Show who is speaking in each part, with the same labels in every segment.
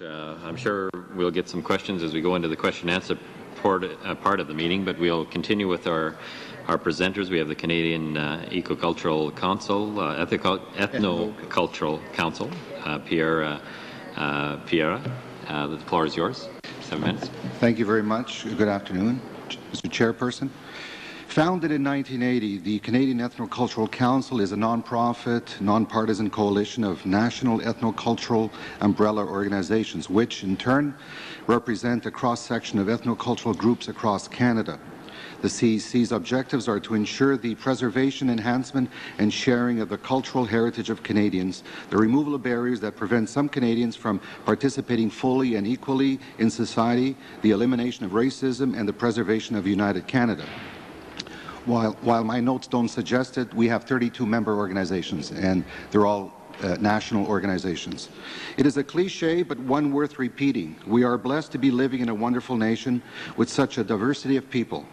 Speaker 1: I'm sure we'll get some questions as we go into the question and answer part of the meeting, but we'll continue with our presenters. We have the Canadian Ethnocultural Council, Ethnocultural Council, Ferreira. The floor is yours. 7 minutes.
Speaker 2: Thank you very much. Good afternoon, Mr. Chairperson. Founded in 1980, the Canadian Ethnocultural Council is a non-profit, non-partisan coalition of national ethnocultural umbrella organizations, which in turn represent a cross-section of ethnocultural groups across Canada. The CEC's objectives are to ensure the preservation, enhancement, and sharing of the cultural heritage of Canadians, the removal of barriers that prevent some Canadians from participating fully and equally in society, the elimination of racism, and the preservation of united Canada. While my notes don't suggest it, we have 32 member organizations, and they're all national organizations. It is a cliche, but one worth repeating. We are blessed to be living in a wonderful nation with such a diversity of people.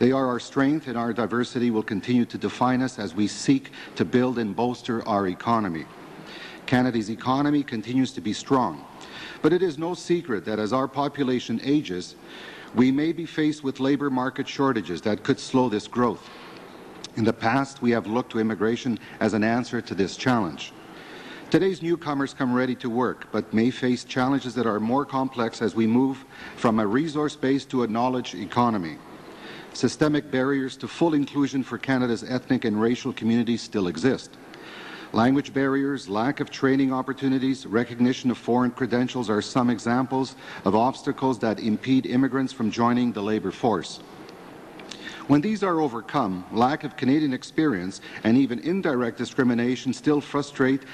Speaker 2: They are our strength, and our diversity will continue to define us as we seek to build and bolster our economy. Canada's economy continues to be strong, but it is no secret that as our population ages, we may be faced with labor market shortages that could slow this growth. In the past, we have looked to immigration as an answer to this challenge. Today's newcomers come ready to work, but may face challenges that are more complex as we move from a resource-based to a knowledge economy. Systemic barriers to full inclusion for Canada's ethnic and racial communities still exist. Language barriers, lack of training opportunities, recognition of foreign credentials are some examples of obstacles that impede immigrants from joining the labour force. When these are overcome, lack of Canadian experience and even indirect discrimination still frustrate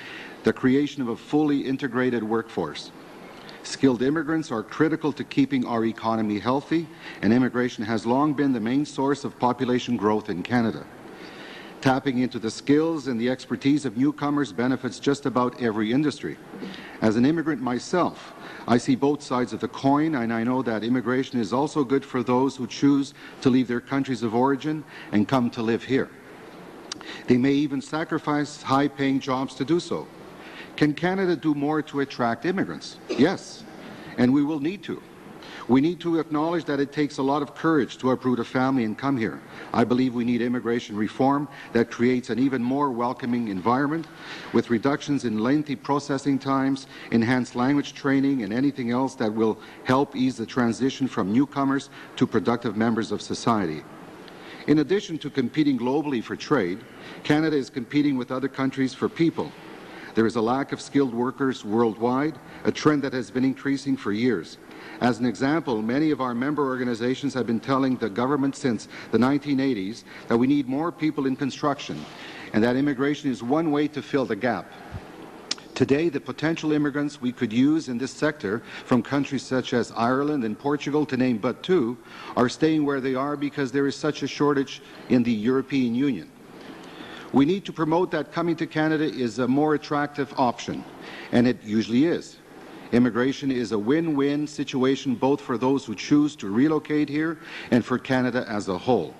Speaker 2: the creation of a fully integrated workforce. Skilled immigrants are critical to keeping our economy healthy, and immigration has long been the main source of population growth in Canada. Tapping into the skills and the expertise of newcomers benefits just about every industry. As an immigrant myself, I see both sides of the coin, and I know that immigration is also good for those who choose to leave their countries of origin and come to live here. They may even sacrifice high-paying jobs to do so. Can Canada do more to attract immigrants? Yes, and we will need to. We need to acknowledge that it takes a lot of courage to uproot a family and come here. I believe we need immigration reform that creates an even more welcoming environment with reductions in lengthy processing times, enhanced language training, and anything else that will help ease the transition from newcomers to productive members of society. In addition to competing globally for trade, Canada is competing with other countries for people. There is a lack of skilled workers worldwide, a trend that has been increasing for years. As an example, many of our member organizations have been telling the government since the 1980s that we need more people in construction and that immigration is one way to fill the gap. Today, the potential immigrants we could use in this sector from countries such as Ireland and Portugal, to name but two, are staying where they are because there is such a shortage in the European Union. We need to promote that coming to Canada is a more attractive option, and it usually is. Immigration is a win-win situation both for those who choose to relocate here and for Canada as a whole.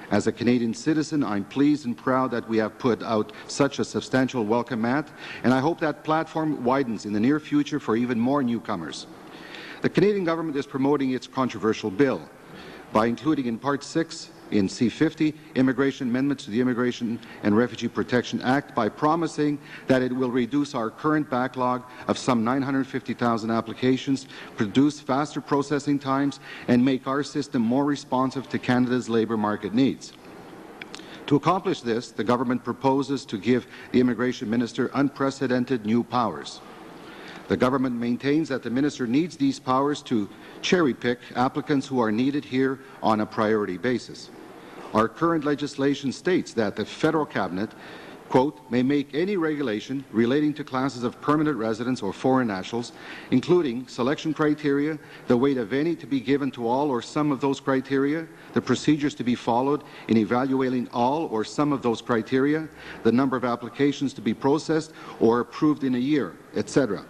Speaker 2: As a Canadian citizen, I'm pleased and proud that we have put out such a substantial welcome mat, and I hope that platform widens in the near future for even more newcomers. The Canadian government is promoting its controversial bill by including in Part 6 in C-50 immigration amendments to the Immigration and Refugee Protection Act by promising that it will reduce our current backlog of some 950,000 applications, produce faster processing times, and make our system more responsive to Canada's labour market needs. To accomplish this, the government proposes to give the Immigration Minister unprecedented new powers. The government maintains that the minister needs these powers to cherry-pick applicants who are needed here on a priority basis. Our current legislation states that the federal cabinet, quote, may make any regulation relating to classes of permanent residents or foreign nationals, including selection criteria, the weight of any to be given to all or some of those criteria, the procedures to be followed in evaluating all or some of those criteria, the number of applications to be processed or approved in a year, etc.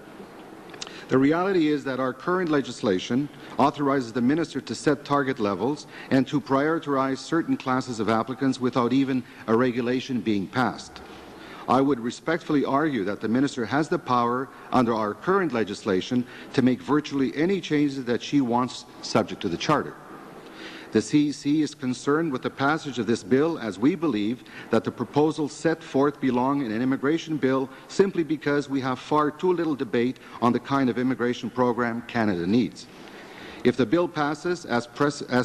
Speaker 2: The reality is that our current legislation authorizes the minister to set target levels and to prioritize certain classes of applicants without even a regulation being passed. I would respectfully argue that the Minister has the power under our current legislation to make virtually any changes that she wants subject to the Charter. The CEC is concerned with the passage of this bill as we believe that the proposals set forth belong in an immigration bill simply because we have far too little debate on the kind of immigration program Canada needs. If the bill passes as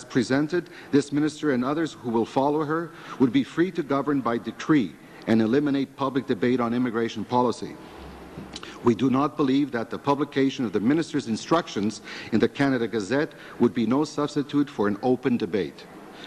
Speaker 2: presented, this Minister and others who will follow her would be free to govern by decree and eliminate public debate on immigration policy. We do not believe that the publication of the Minister's instructions in the Canada Gazette would be no substitute for an open debate.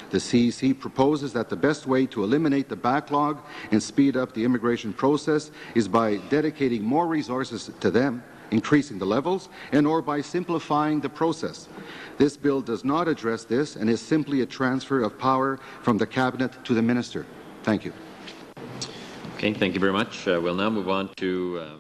Speaker 2: The CEC proposes that the best way to eliminate the backlog and speed up the immigration process is by dedicating more resources to them, increasing the levels, and or by simplifying the process. This bill does not address this and is simply a transfer of power from the Cabinet to the Minister. Thank you.
Speaker 1: Okay, thank you very much. We'll now move on to